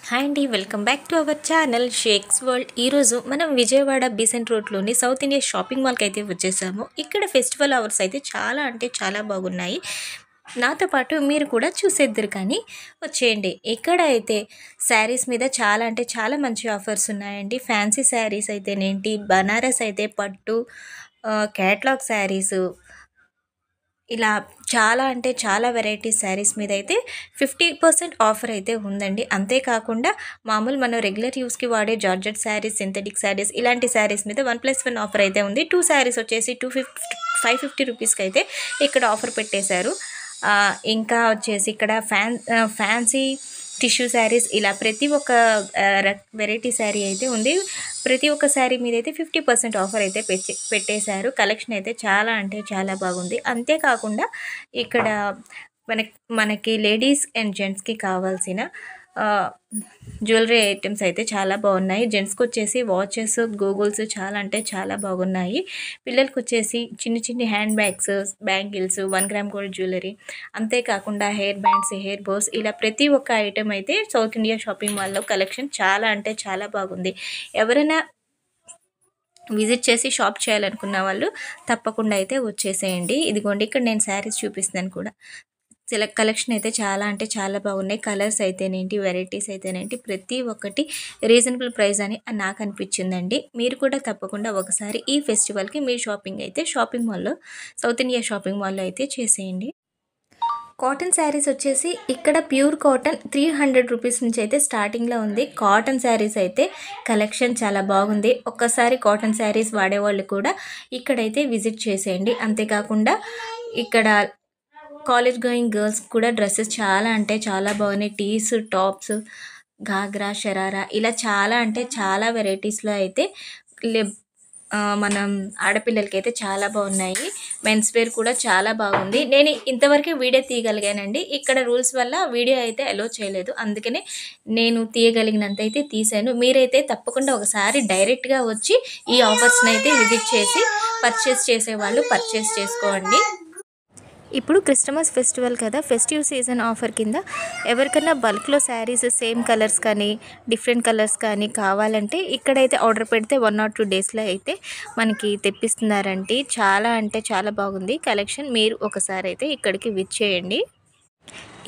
Hi అండి, welcome back to our channel shakes world. ఈరోజు మనం విజయవాడ బీసెంట్ రోడ్లోని సౌత్ ఇండియా షాపింగ్ మాల్కి అయితే వచ్చేసాము. ఇక్కడ ఫెస్టివల్ అవర్స్ అయితే చాలా అంటే చాలా బాగున్నాయి. నాతో పాటు మీరు కూడా చూసేద్దరు, కానీ వచ్చేయండి. ఇక్కడ అయితే శారీస్ మీద చాలా అంటే చాలా మంచి ఆఫర్స్ ఉన్నాయండి. ఫ్యాన్సీ శారీస్ అయితేనేంటి, బనారస్ అయితే పట్టు, క్యాట్లాగ్ శారీసు, ఇలా చాలా అంటే చాలా వెరైటీస్ శారీస్ మీద అయితే 50% ఆఫర్ అయితే ఉందండి. అంతేకాకుండా మామూలు మనం రెగ్యులర్ యూస్కి వాడే జార్జెట్ శారీస్, సింథటిక్ శారీస్, ఇలాంటి శారీస్ మీద 1+1 ఆఫర్ అయితే ఉంది. 2 శారీస్ వచ్చేసి 550 రూపీస్కి అయితే ఇక్కడ ఆఫర్ పెట్టేశారు. ఇంకా వచ్చేసి ఇక్కడ ఫ్యాన్సీ టిష్యూ శారీస్, ఇలా ప్రతి ఒక్క వెరైటీ శారీ అయితే ఉంది. ప్రతి ఒక్క శారీ మీద అయితే 50% ఆఫర్ అయితే పెట్టేశారు. కలెక్షన్ అయితే చాలా అంటే చాలా బాగుంది. అంతేకాకుండా ఇక్కడ మనకి లేడీస్ అండ్ జెంట్స్కి కావాల్సిన జ్యువెలరీ ఐటమ్స్ అయితే చాలా బాగున్నాయి. జెంట్స్కి వచ్చేసి వాచెస్, గోగుల్స్ చాలా అంటే చాలా బాగున్నాయి. పిల్లలకి వచ్చేసి చిన్న చిన్న hand bags, bangles, 1 gram gold jewellery, అంతేకాకుండా హెయిర్ బ్యాండ్స్, హెయిర్ బోస్, ఇలా ప్రతి ఒక్క ఐటమ్ అయితే సౌత్ ఇండియా షాపింగ్ మాల్లో కలెక్షన్ చాలా అంటే చాలా బాగుంది. ఎవరైనా విజిట్ చేసి షాప్ చేయాలనుకున్న వాళ్ళు తప్పకుండా అయితే వచ్చేసేయండి. ఇదిగోండి, ఇక్కడ నేను శారీస్ చూపిస్తున్నాను కూడా. కలెక్షన్ అయితే చాలా అంటే చాలా బాగున్నాయి. కలర్స్ అయితేనేంటి, వెరైటీస్ అయితేనేంటి, ప్రతి ఒక్కటి రీజనబుల్ ప్రైస్ అని నాకు అనిపించిందండి. మీరు కూడా తప్పకుండా ఒకసారి ఈ ఫెస్టివల్కి మీ షాపింగ్ అయితే షాపింగ్ మాల్లో, సౌత్ ఇండియా షాపింగ్ మాల్లో అయితే చేసేయండి. కాటన్ శారీస్ వచ్చేసి ఇక్కడ ప్యూర్ కాటన్ 300 రూపీస్ నుంచి అయితే స్టార్టింగ్లో ఉంది. కాటన్ శారీస్ అయితే కలెక్షన్ చాలా బాగుంది. ఒక్కసారి కాటన్ శారీస్ వాడేవాళ్ళు కూడా ఇక్కడైతే విజిట్ చేసేయండి. అంతేకాకుండా ఇక్కడ కాలేజ్ గోయింగ్ గర్ల్స్ కూడా డ్రెస్సెస్ చాలా అంటే చాలా బాగున్నాయి. టీస్, టాప్స్, ఘాగ్రా, షరారా, ఇలా చాలా అంటే చాలా వెరైటీస్లో అయితే మనం ఆడపిల్లలకి అయితే చాలా బాగున్నాయి. మెన్స్ వేర్ కూడా చాలా బాగుంది. నేను ఇంతవరకు వీడియో తీయగలిగానండి. ఇక్కడ రూల్స్ వల్ల వీడియో అయితే అలో చేయలేదు, అందుకనే నేను తీయగలిగినంత అయితే తీసాను. మీరైతే తప్పకుండా ఒకసారి డైరెక్ట్గా వచ్చి ఈ ఆఫర్స్ని అయితే విజిట్ చేసి పర్చేస్ చేసేవాళ్ళు పర్చేస్ చేసుకోండి. ఇప్పుడు క్రిస్టమస్ ఫెస్టివల్ కదా, ఫెస్టివ్ సీజన్ ఆఫర్ కింద ఎవరికైనా బల్క్లో శారీస్ సేమ్ కలర్స్ కానీ డిఫరెంట్ కలర్స్ కానీ కావాలంటే ఇక్కడైతే ఆర్డర్ పెడితే 1 or 2 డేస్లో అయితే మనకి తెప్పిస్తున్నారండి. చాలా అంటే చాలా బాగుంది కలెక్షన్. మీరు ఒకసారి అయితే ఇక్కడికి విజిట్ చేయండి.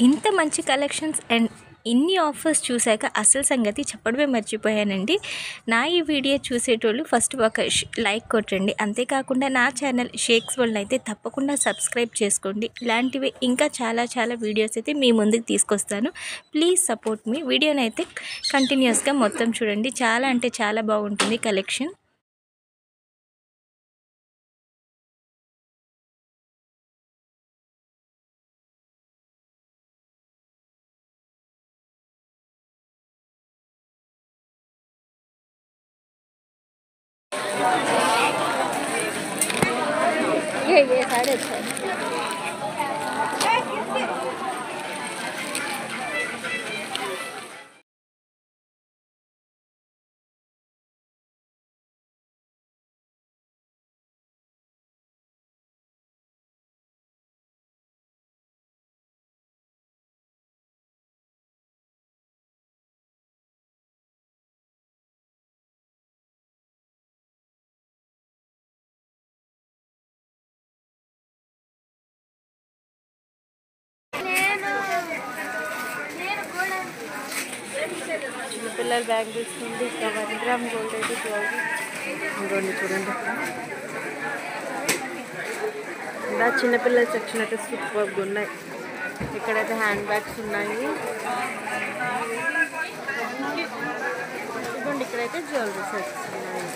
ఇంత మంచి కలెక్షన్స్ అండ్ ఇన్ని ఆఫర్స్ చూశాక అసలు సంగతి చెప్పడమే మర్చిపోయానండి. నా ఈ వీడియో చూసేటోళ్ళు ఫస్ట్ ఒక లైక్ కొట్టండి. అంతేకాకుండా నా ఛానల్ షేక్స్ వరల్డ్ అయితే తప్పకుండా సబ్స్క్రైబ్ చేసుకోండి. ఇలాంటివి ఇంకా చాలా చాలా వీడియోస్ అయితే మీ ముందుకు తీసుకొస్తాను. ప్లీజ్ సపోర్ట్ మీ. వీడియోని అయితే కంటిన్యూస్గా మొత్తం చూడండి. చాలా అంటే చాలా బాగుంటుంది కలెక్షన్. ये साढ़े 6 చిన్నపిల్లల బ్యాంగిల్స్ నుండి ఇక్కడ 1 గ్రామ్ గోల్డ్ అయితే చూడండి. ఇలా చిన్నపిల్లల సెక్షన్ అయితే సూపర్గా ఉన్నాయి. ఇక్కడైతే హ్యాండ్ బ్యాగ్స్ ఉన్నాయి. ఇదిగోండి, ఇక్కడైతే జ్యువెలరీ సెట్స్ ఉన్నాయి.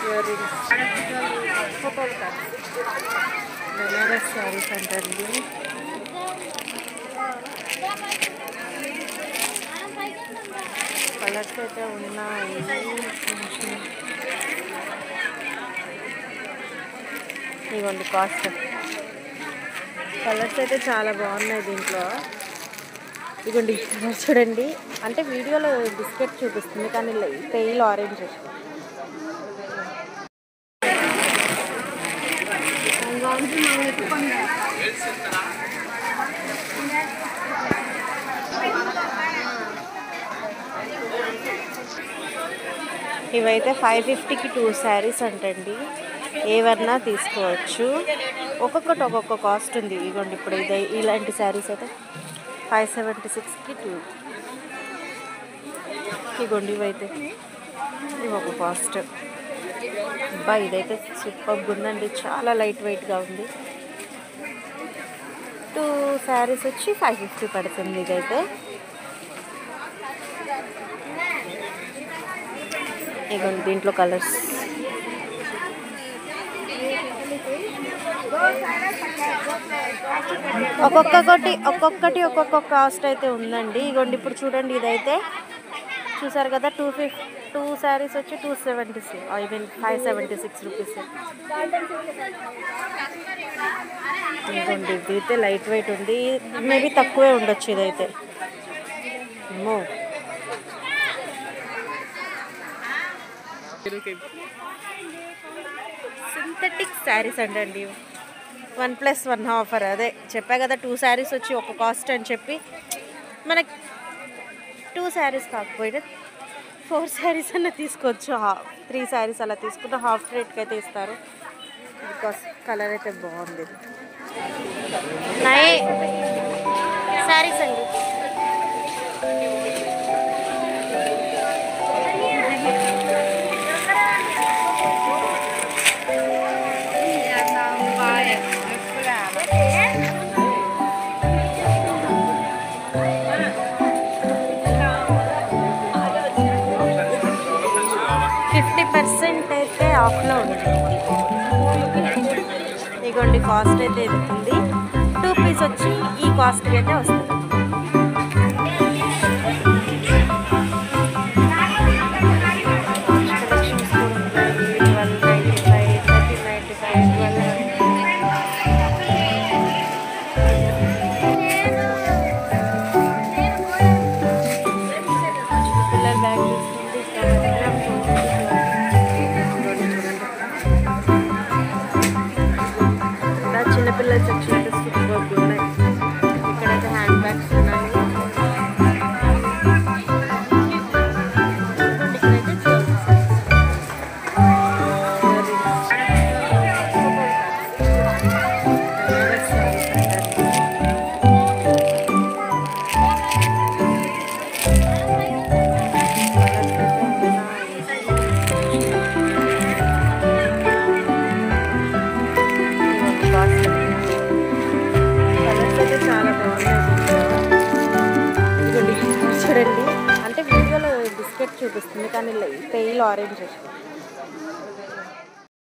ఇయర్ రింగ్స్, ఫోటోలు కాదు, బనారస్ శారీస్ అంటండి. కలర్స్ అయితే ఉన్నాయి. ఇవ్వండి కాస్ట్. కలర్స్ అయితే చాలా బాగున్నాయి దీంట్లో. ఇదిగోండి కలర్ చూడండి. అంటే వీడియోలో బిస్కెట్ చూపిస్తుంది కానీ పెయిల్ ఆరెంజ్. ఇవైతే 550కి 2 శారీస్ అంటండి. ఏవన్నా తీసుకోవచ్చు. ఒక్కొక్కటి ఒక్కొక్క కాస్ట్ ఉంది. ఇదిగోండి ఇప్పుడు ఇలాంటి శారీస్ అయితే 576కి 2. ఇదిగోండి ఇవైతే ఇవి ఒక కాస్ట్. అబ్బా ఇదైతే సూపర్గా ఉందండి, చాలా లైట్ వెయిట్గా ఉంది. 2 శారీస్ వచ్చి 550 పడుతుంది. ఇదైతే ఇదిగోండి దీంట్లో కలర్స్. ఒక్కొక్కటి ఒక్కొక్క కాస్ట్ అయితే ఉందండి. ఇదిగోండి ఇప్పుడు చూడండి, ఇదైతే చూసారు కదా 2 శారీస్ వచ్చి 276, ఐ మీన్ 576 రూపీస్. ఇదిగోండి ఇదైతే లైట్ వెయిట్ ఉంది, మేబీ తక్కువే ఉండొచ్చు ఇదైతే. సింథటిక్ శారీస్ అండి, 1+1 ఆఫర్. అదే చెప్పా కదా 2 శారీస్ వచ్చి ఒక కాస్ట్ అని చెప్పి. మనకి 2 శారీస్ కాకపోయినా 4 శారీస్ అన్న తీసుకోవచ్చు. 3 శారీస్ అలా తీసుకుంటే హాఫ్ రేట్కి అయితే ఇస్తారు. బికాస్ కలర్ అయితే బాగుంది. నై శారీస్ అండి. అయితే ఆఫ్లో ఉంది. ఇదిగోండి కాస్ట్ అయితే ఎదుగుతుంది. 2 పీస్ వచ్చి ఈ కాస్ట్కి అయితే వస్తుంది. కలెక్షన్స్ కూడా ఉన్నాయి. 1295, 1395, 1200. పిల్లల బ్యాగ్ తీసుకుంటే చిన్నపిల్లల సెక్షన్ అయితే సూపర్గా ఉన్నాయి. ఇక్కడైతే హ్యాండ్ బ్యాగ్స్ ఉన్నాయి. ఇక్కడైతే చూడండి, అంటే వీడియోలో బిస్కెట్ చూపిస్తుంది కానీ పెయిల్ ఆరెంజ్.